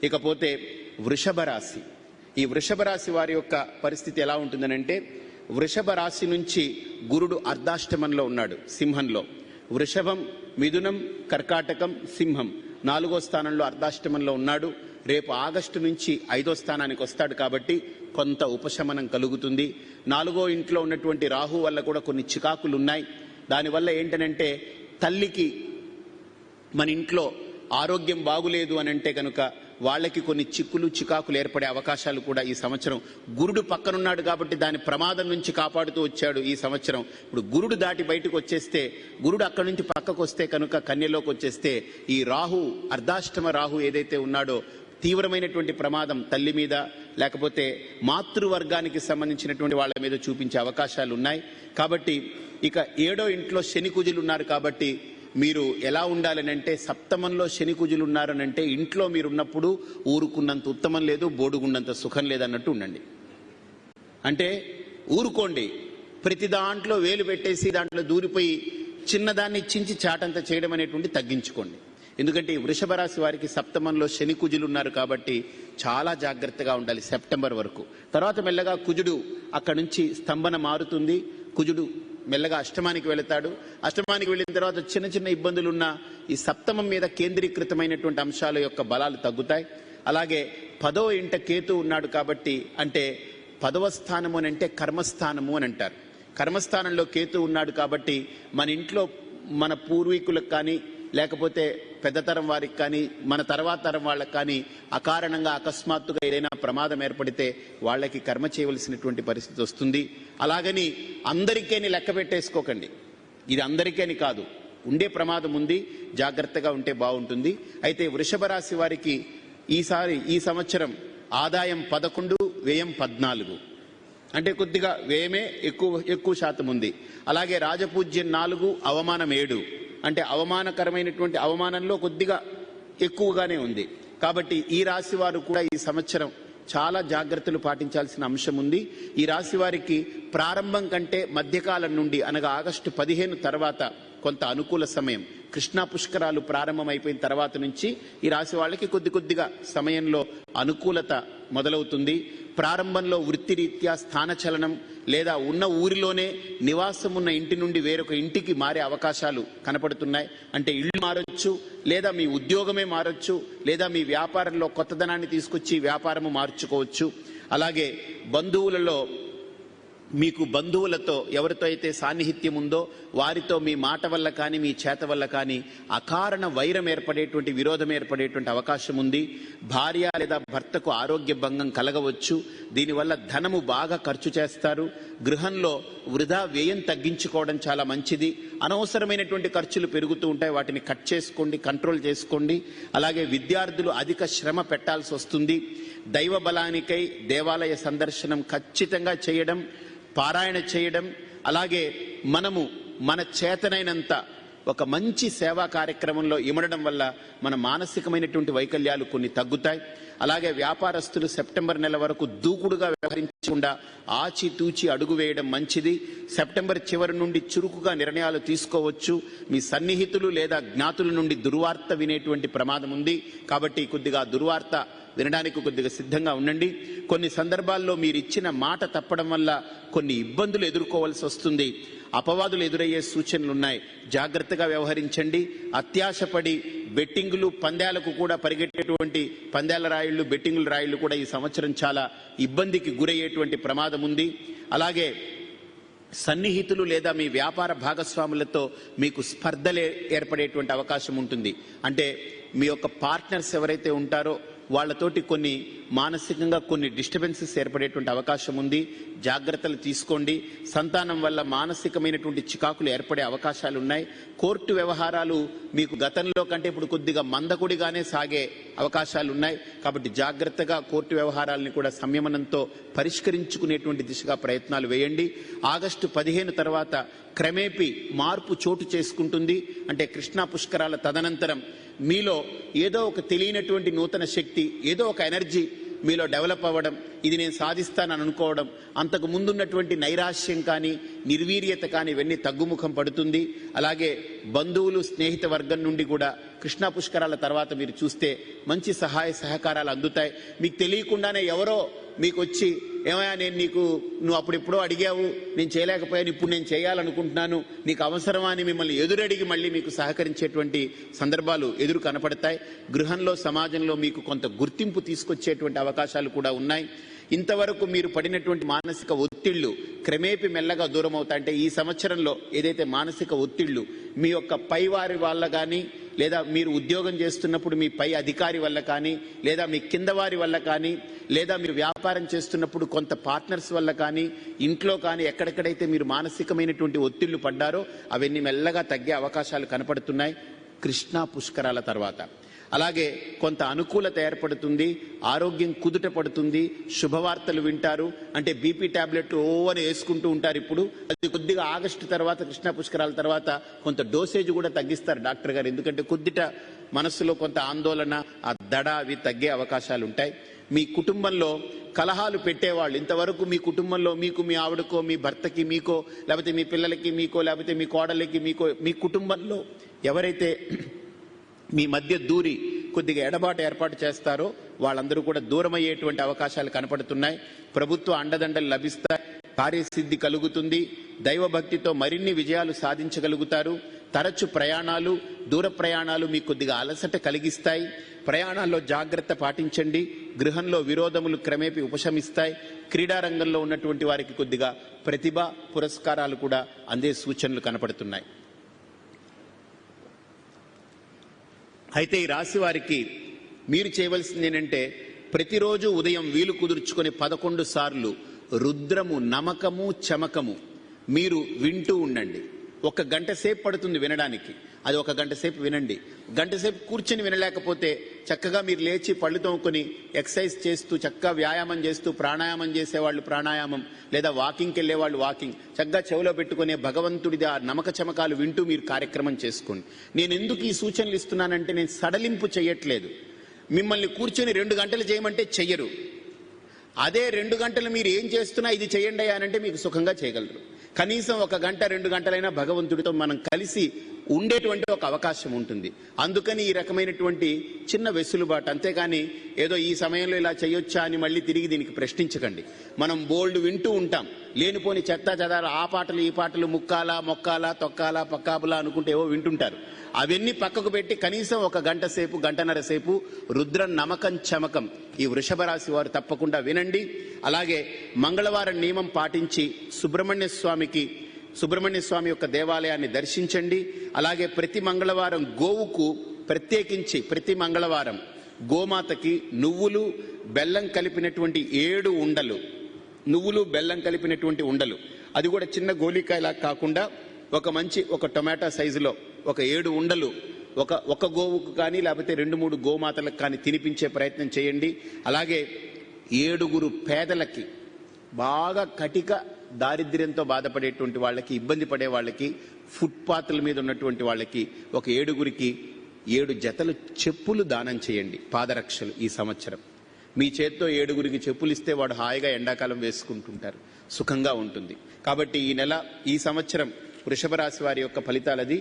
ఇకపోతే వృషభ రాశి, ఈ వృషభ రాశి వారి యొక్క పరిస్థితి ఎలా ఉంటుందనంటే, వృషభ రాశి నుంచి గురుడు అర్ధాష్టమంలో ఉన్నాడు, సింహంలో. వృషభం, మిథునం, కర్కాటకం, సింహం 4వ స్థానంలో అర్ధాష్టమంలో ఉన్నాడు. రేపు ఆగస్టు నుంచి 5వ స్థానానికి వస్తాడు కాబట్టి కొంత ఉపశమనం కలుగుతుంది. 4వ ఇంట్లో ఉన్నటువంటి రాహు వల్ల కూడా కొన్ని చికాకులు ఉన్నాయి. దానివల్ల ఏంటనంటే, తల్లికి మన ఇంట్లో ఆరోగ్యం బాగులేదు అని అంటే కనుక వాళ్ళకి కొన్ని చికాకులు ఏర్పడే అవకాశాలు కూడా ఈ సంవత్సరం. గురుడు పక్కనున్నాడు కాబట్టి దాని ప్రమాదం నుంచి కాపాడుతూ వచ్చాడు ఈ సంవత్సరం. ఇప్పుడు గురుడు దాటి బయటకు వచ్చేస్తే, గురుడు అక్కడి నుంచి పక్కకు వస్తే కనుక కన్యలోకి వచ్చేస్తే, ఈ రాహు, అర్ధాష్టమ రాహు ఏదైతే ఉన్నాడో తీవ్రమైనటువంటి ప్రమాదం తల్లి మీద లేకపోతే మాతృవర్గానికి సంబంధించినటువంటి వాళ్ళ మీద చూపించే అవకాశాలు ఉన్నాయి. కాబట్టి ఇక 7వ ఇంట్లో శని కుజులు ఉన్నారు కాబట్టి మీరు ఎలా ఉండాలనంటే, సప్తమంలో శని కుజులు ఉన్నారనంటే ఇంట్లో మీరున్నప్పుడు ఊరుకున్నంత ఉత్తమం లేదు, బోడుగున్నంత సుఖం లేదన్నట్టు ఉండండి. అంటే ఊరుకోండి, ప్రతి దాంట్లో వేలు పెట్టేసి దాంట్లో దూరిపోయి చిన్నదాన్ని చించి చాటంత చేయడం అనేటువంటి తగ్గించుకోండి. ఎందుకంటే వృషభ రాశి వారికి సప్తమంలో శని కుజులు ఉన్నారు కాబట్టి చాలా జాగ్రత్తగా ఉండాలి సెప్టెంబర్ వరకు. తర్వాత మెల్లగా కుజుడు అక్కడి నుంచి స్తంభన మారుతుంది. కుజుడు మెల్లగా అష్టమానికి వెళతాడు. అష్టమానికి వెళ్ళిన తర్వాత చిన్న చిన్న ఇబ్బందులున్న ఈ సప్తమం మీద కేంద్రీకృతమైనటువంటి అంశాల యొక్క బలాలు తగ్గుతాయి. అలాగే 10వ ఇంట కేతు ఉన్నాడు కాబట్టి, అంటే 10వ స్థానము అని అంటే కర్మస్థానము అని అంటారు. కర్మస్థానంలో కేతు ఉన్నాడు కాబట్టి మన ఇంట్లో మన పూర్వీకులకు కానీ లేకపోతే పెద్దతరం వారికి కానీ మన తర్వాత తరం వాళ్ళకి కానీ అకారణంగా అకస్మాత్తుగా ఏదైనా ప్రమాదం ఏర్పడితే వాళ్ళకి కర్మ చేయవలసినటువంటి పరిస్థితి వస్తుంది. అలాగని అందరికేని లెక్క పెట్టేసుకోకండి. ఇది అందరికేని కాదు, ఉండే ప్రమాదం ఉంది, జాగ్రత్తగా ఉంటే బాగుంటుంది. అయితే వృషభ రాశి వారికి ఈ సంవత్సరం ఆదాయం 11, వ్యయం 14. అంటే కొద్దిగా వ్యయమే ఎక్కువ శాతం ఉంది. అలాగే రాజపూజ్యం 4, అవమానం 7. అంటే అవమానకరమైనటువంటి అవమానంలో కొద్దిగా ఎక్కువగానే ఉంది. కాబట్టి ఈ రాశి వారు కూడా ఈ సంవత్సరం చాలా జాగ్రత్తలు పాటించాల్సిన అంశం ఉంది. ఈ రాశి వారికి ప్రారంభం కంటే మధ్యకాలం నుండి అనగా ఆగస్టు 15 తర్వాత కొంత అనుకూల సమయం. కృష్ణా పుష్కరాలు ప్రారంభమైపోయిన తర్వాత నుంచి ఈ రాశి వాళ్ళకి కొద్దిగా సమయంలో అనుకూలత మొదలవుతుంది. ప్రారంభంలో వృత్తిరీత్యా స్థానచలనం లేదా ఉన్న ఊరిలోనే నివాసం ఉన్న ఇంటి నుండి వేరొక ఇంటికి మారే అవకాశాలు కనపడుతున్నాయి. అంటే ఇల్లు మారొచ్చు, లేదా మీ ఉద్యోగమే మారొచ్చు, లేదా మీ వ్యాపారంలో కొత్తదనాన్ని తీసుకొచ్చి వ్యాపారము మార్చుకోవచ్చు. అలాగే బంధువులతో ఎవరితో అయితే సాన్నిహిత్యం ఉందో వారితో మీ మాట వల్ల కానీ మీ చేత వల్ల కానీ అకారణ వైరం ఏర్పడేటువంటి, విరోధం ఏర్పడేటువంటి అవకాశం ఉంది. భార్య లేదా భర్తకు ఆరోగ్య భంగం కలగవచ్చు. దీనివల్ల ధనము బాగా ఖర్చు చేస్తారు. గృహంలో వృధా వ్యయం తగ్గించుకోవడం చాలా మంచిది. అనవసరమైనటువంటి ఖర్చులు పెరుగుతూ ఉంటాయి, వాటిని కట్ చేసుకోండి, కంట్రోల్ చేసుకోండి. అలాగే విద్యార్థులు అధిక శ్రమ పెట్టాల్సి వస్తుంది. దైవ బలానికై దేవాలయ సందర్శనం ఖచ్చితంగా చేయడం, పారాయణ చేయడం, అలాగే మనము మన చేతనైనంత ఒక మంచి సేవా కార్యక్రమంలో ఇమడడం వల్ల మన మానసికమైనటువంటి వైకల్యాలు కొన్ని తగ్గుతాయి. అలాగే వ్యాపారస్తులు సెప్టెంబర్ నెల వరకు దూకుడుగా వ్యవహరించకుండా ఆచితూచి అడుగు వేయడం మంచిది. సెప్టెంబర్ చివరి నుండి చురుకుగా నిర్ణయాలు తీసుకోవచ్చు. మీ సన్నిహితులు లేదా జ్ఞాతుల నుండి దుర్వార్త వినేటువంటి ప్రమాదం ఉంది కాబట్టి కొద్దిగా దుర్వార్త వినడానికి కొద్దిగా సిద్ధంగా ఉండండి. కొన్ని సందర్భాల్లో మీరు ఇచ్చిన మాట తప్పడం వల్ల కొన్ని ఇబ్బందులు ఎదుర్కోవాల్సి వస్తుంది. అపవాదులు ఎదురయ్యే సూచనలున్నాయి, జాగ్రత్తగా వ్యవహరించండి. అత్యాశపడి బెట్టింగులు, పందాలకు కూడా పరిగెట్టేటువంటి పందాల రాయిళ్లు, బెట్టింగుల రాయిళ్లు కూడా ఈ సంవత్సరం చాలా ఇబ్బందికి గురయ్యేటువంటి ప్రమాదం ఉంది. అలాగే సన్నిహితులు లేదా మీ వ్యాపార భాగస్వాములతో మీకు స్పర్ధలు ఏర్పడేటువంటి అవకాశం ఉంటుంది. అంటే మీ యొక్క పార్ట్నర్స్ ఎవరైతే ఉంటారో వాళ్ళతోటి కొన్ని మానసికంగా కొన్ని డిస్టర్బెన్సెస్ ఏర్పడేటువంటి అవకాశం ఉంది. జాగ్రత్తలు తీసుకోండి. సంతానం వల్ల మానసికమైనటువంటి చికాకులు ఏర్పడే అవకాశాలు ఉన్నాయి. కోర్టు వ్యవహారాలు మీకు గతంలో కంటే ఇప్పుడు కొద్దిగా మందకొడిగానే సాగే అవకాశాలు ఉన్నాయి కాబట్టి జాగ్రత్తగా కోర్టు వ్యవహారాలను కూడా సంయమనంతో పరిష్కరించుకునేటువంటి దిశగా ప్రయత్నాలు వేయండి. ఆగస్టు 15 తర్వాత క్రమేపీ మార్పు చోటు చేసుకుంటుంది. అంటే కృష్ణా పుష్కరాల తదనంతరం మీలో ఏదో ఒక తెలియనటువంటి నూతన శక్తి, ఏదో ఒక ఎనర్జీ మీలో డెవలప్ అవ్వడం, ఇది నేను సాధిస్తానని అనుకోవడం, అంతకు ముందున్నటువంటి నైరాశ్యం కానీ నిర్వీర్యత కానీ ఇవన్నీ తగ్గుముఖం పడుతుంది. అలాగే బంధువులు స్నేహిత వర్గం నుండి కూడా కృష్ణా పుష్కరాల తర్వాత మీరు చూస్తే మంచి సహాయ సహకారాలు అందుతాయి. మీకు తెలియకుండానే ఎవరో మీకు వచ్చి ఏమయ్యా నువ్వు అప్పుడెప్పుడో అడిగావు, నేను చేయలేకపోయాను, ఇప్పుడు నేను చేయాలనుకుంటున్నాను, నీకు అవసరమా అని మిమ్మల్ని ఎదురడిగి మళ్ళీ మీకు సహకరించేటువంటి సందర్భాలు ఎదురు కనపడతాయి. గృహంలో సమాజంలో మీకు కొంత గుర్తింపు తీసుకొచ్చేటువంటి అవకాశాలు కూడా ఉన్నాయి. ఇంతవరకు మీరు పడినటువంటి మానసిక ఒత్తిళ్లు క్రమేపీ మెల్లగా దూరం అవుతాయి. అంటే ఈ సంవత్సరంలో ఏదైతే మానసిక ఒత్తిళ్లు మీ యొక్క పైవారి వల్ల కానీ, లేదా మీరు ఉద్యోగం చేస్తున్నప్పుడు మీ పై అధికారి వల్ల కానీ, లేదా మీ కింద వారి వల్ల కానీ, లేదా మీరు వ్యాపారం చేస్తున్నప్పుడు కొంత పార్ట్నర్స్ వల్ల కానీ, ఇంట్లో కానీ ఎక్కడెక్కడైతే మీరు మానసికమైనటువంటి ఒత్తిళ్లు పడ్డారో అవన్నీ మెల్లగా తగ్గే అవకాశాలు కనపడుతున్నాయి కృష్ణా పుష్కరాల తర్వాత. అలాగే కొంత అనుకూలత ఏర్పడుతుంది, ఆరోగ్యం కుదుట పడుతుంది, శుభవార్తలు వింటారు. అంటే బీపీ టాబ్లెట్ అని వేసుకుంటూ ఉంటారు. ఇప్పుడు అది కొద్దిగా ఆగస్టు తర్వాత, కృష్ణా పుష్కరాల తర్వాత కొంత డోసేజ్ కూడా తగ్గిస్తారు డాక్టర్ గారు. ఎందుకంటే కొద్దిట మనస్సులో కొంత ఆందోళన, ఆ దడ అవి తగ్గే అవకాశాలు ఉంటాయి. మీ కుటుంబంలో కలహాలు పెట్టేవాళ్ళు, ఇంతవరకు మీ కుటుంబంలో మీకు, మీ ఆవిడకో, మీ భర్తకి మీకో, లేకపోతే మీ పిల్లలకి మీకో, లేకపోతే మీ కోడలికి మీకో, మీ కుటుంబంలో ఎవరైతే మీ మధ్య దూరి కొద్దిగా ఎడబాటు ఏర్పాటు చేస్తారో వాళ్ళందరూ కూడా దూరం అయ్యేటువంటి అవకాశాలు కనపడుతున్నాయి. ప్రభుత్వ అండదండలు లభిస్తాయి, కార్యసిద్ధి కలుగుతుంది, దైవభక్తితో మరిన్ని విజయాలు సాధించగలుగుతారు. తరచు ప్రయాణాలు, దూర ప్రయాణాలు మీకు కొద్దిగా అలసట కలిగిస్తాయి. ప్రయాణాల్లో జాగ్రత్త పాటించండి. గృహంలో విరోధములు క్రమేపీ ఉపశమిస్తాయి. క్రీడారంగంలో ఉన్నటువంటి వారికి కొద్దిగా ప్రతిభ పురస్కారాలు కూడా అందే సూచనలు కనపడుతున్నాయి. అయితే ఈ రాశి వారికి మీరు చేయవలసింది ఏంటంటే ప్రతిరోజు ఉదయం వీలు కుదుర్చుకొని 11 సార్లు రుద్రము నమకము చమకము మీరు వింటూ ఉండండి. 1 గంట సేపు పడుతుంది వినడానికి, అది 1 గంట సేపు వినండి. గంట సేపు కూర్చొని వినలేకపోతే చక్కగా మీరు లేచి పళ్ళు తోముకొని ఎక్సర్సైజ్ చేస్తూ, చక్కగా వ్యాయామం చేస్తూ, ప్రాణాయామం చేసేవాళ్ళు ప్రాణాయామం, లేదా వాకింగ్కి వెళ్ళేవాళ్ళు వాకింగ్, చక్కగా చెవిలో పెట్టుకునే భగవంతుడిది ఆ నమక చమకాలు వింటూ మీరు కార్యక్రమం చేసుకోండి. నేను ఎందుకు ఈ సూచనలు ఇస్తున్నానంటే నేను సడలింపు చేయట్లేదు. మిమ్మల్ని కూర్చొని 2 గంటలు చేయమంటే చెయ్యరు. అదే 2 గంటలు మీరు ఏం చేస్తున్నా ఇది చేయండి అనంటే మీకు సుఖంగా చేయగలరు. కనీసం 1 గంట 2 గంటలైనా భగవంతుడితో మనం కలిసి ఉండేటువంటి ఒక అవకాశం ఉంటుంది. అందుకని ఈ రకమైనటువంటి చిన్న వెసులుబాటు, అంతేగాని ఏదో ఈ సమయంలో ఇలా చేయొచ్చా అని మళ్ళీ తిరిగి దీనికి ప్రశ్నించకండి. మనం బోల్డ్ వింటూ ఉంటాం, లేనిపోని చెత్త చెదార, ఆ పాటలు ఈ పాటలు, ముక్కాల మొక్కాల తొక్కాల పక్కాపులా అనుకుంటే ఏవో వింటుంటారు. అవన్నీ పక్కకు పెట్టి కనీసం 1 గంట సేపు, గంటన్నర సేపు రుద్రం నమకం చమకం ఈ వృషభ రాశి వారు తప్పకుండా వినండి. అలాగే మంగళవారం నియమం పాటించి సుబ్రహ్మణ్య స్వామి యొక్క దేవాలయాన్ని దర్శించండి. అలాగే ప్రతి మంగళవారం గోవుకు ప్రత్యేకించి ప్రతి మంగళవారం గోమాతకి నువ్వులు బెల్లం కలిపినటువంటి 7 ఉండలు, నువ్వులు బెల్లం కలిపినటువంటి ఉండలు, అది కూడా చిన్న గోలికాయలా కాకుండా ఒక టొమాటో సైజులో ఒక 7 ఉండలు ఒక గోవుకు కానీ లేకపోతే 2-3 గోమాతలకు కానీ తినిపించే ప్రయత్నం చేయండి. అలాగే 7 పేదలకి, బాగా కటిక దారిద్ర్యంతో బాధపడేటువంటి వాళ్ళకి, ఇబ్బంది పడే వాళ్ళకి, ఫుట్పాత్ల మీద ఉన్నటువంటి వాళ్ళకి ఒక 7 జతలు చెప్పులు దానం చేయండి, పాదరక్షలు. ఈ సంవత్సరం మీ చేత్తో 7 చెప్పులు ఇస్తే వాడు హాయిగా ఎండాకాలం వేసుకుంటుంటారు, సుఖంగా ఉంటుంది. కాబట్టి ఈ సంవత్సరం వృషభ రాశి వారి యొక్క ఫలితాలది.